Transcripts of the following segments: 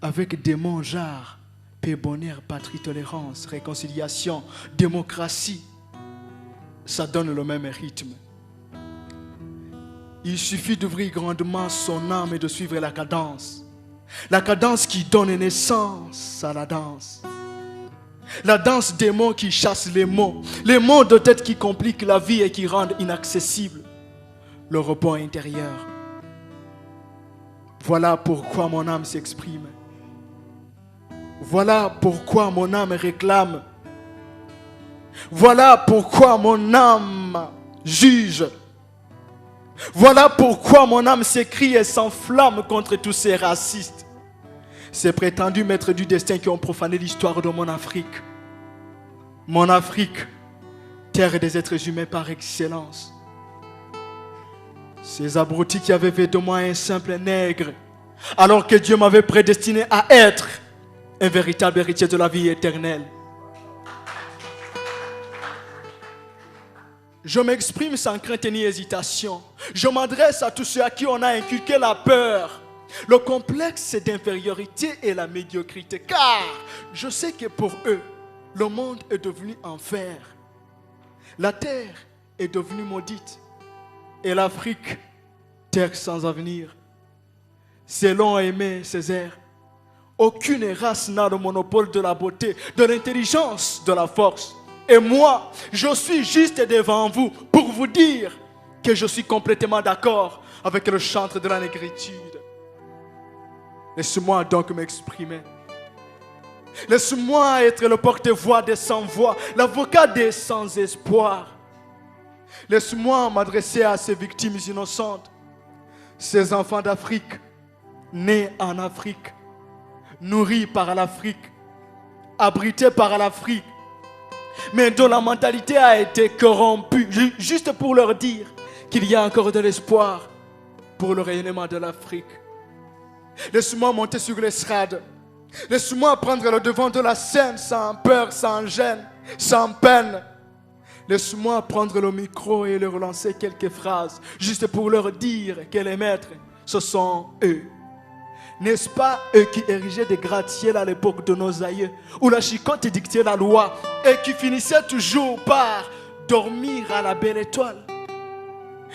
avec des mots genre paix, bonheur, patrie, tolérance, réconciliation, démocratie, ça donne le même rythme. Il suffit d'ouvrir grandement son âme et de suivre la cadence. La cadence qui donne naissance à la danse. La danse des mots qui chassent les mots de tête qui compliquent la vie et qui rendent inaccessible le repos intérieur. Voilà pourquoi mon âme s'exprime. Voilà pourquoi mon âme réclame. Voilà pourquoi mon âme juge. Voilà pourquoi mon âme s'écrie et s'enflamme contre tous ces racistes, ces prétendus maîtres du destin qui ont profané l'histoire de mon Afrique. Mon Afrique, terre des êtres humains par excellence. Ces abrutis qui avaient fait de moi un simple nègre, alors que Dieu m'avait prédestiné à être un véritable héritier de la vie éternelle. Je m'exprime sans crainte ni hésitation. Je m'adresse à tous ceux à qui on a inculqué la peur, le complexe d'infériorité et la médiocrité. Car je sais que pour eux, le monde est devenu enfer. La terre est devenue maudite. Et l'Afrique, terre sans avenir. Selon Aimé Césaire, aucune race n'a le monopole de la beauté, de l'intelligence, de la force. Et moi, je suis juste devant vous pour vous dire que je suis complètement d'accord avec le chantre de la négritude. Laisse-moi donc m'exprimer. Laisse-moi être le porte-voix des sans-voix, l'avocat des sans-espoir. Laisse-moi m'adresser à ces victimes innocentes, ces enfants d'Afrique, nés en Afrique, nourris par l'Afrique, abrités par l'Afrique, mais dont la mentalité a été corrompue, juste pour leur dire qu'il y a encore de l'espoir pour le rayonnement de l'Afrique. Laisse-moi monter sur l'estrade. Laisse-moi prendre le devant de la scène sans peur, sans gêne, sans peine. Laisse-moi prendre le micro et leur lancer quelques phrases, juste pour leur dire que les maîtres, ce sont eux. N'est-ce pas eux qui érigeaient des gratte-ciels à l'époque de nos aïeux, où la chicotte dictait la loi et qui finissaient toujours par dormir à la belle étoile?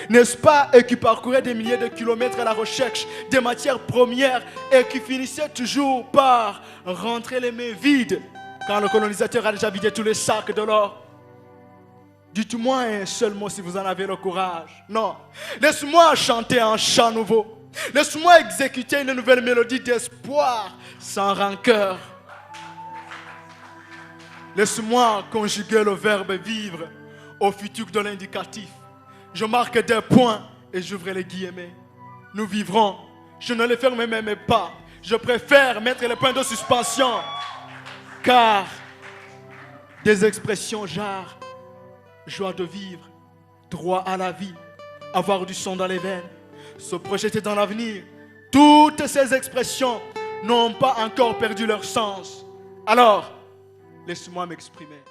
N'est-ce pas eux qui parcouraient des milliers de kilomètres à la recherche des matières premières et qui finissaient toujours par rentrer les mains vides quand le colonisateur a déjà vidé tous les sacs de l'or? Dites-moi un seul mot si vous en avez le courage. Non, laisse-moi chanter un chant nouveau. Laisse-moi exécuter une nouvelle mélodie d'espoir sans rancœur. Laisse-moi conjuguer le verbe vivre au futur de l'indicatif. Je marque des points et j'ouvre les guillemets. Nous vivrons. Je ne les ferme même pas. Je préfère mettre les points de suspension. Car des expressions genre joie de vivre, droit à la vie, avoir du sang dans les veines, se projeter dans l'avenir, toutes ces expressions n'ont pas encore perdu leur sens. Alors, laisse-moi m'exprimer.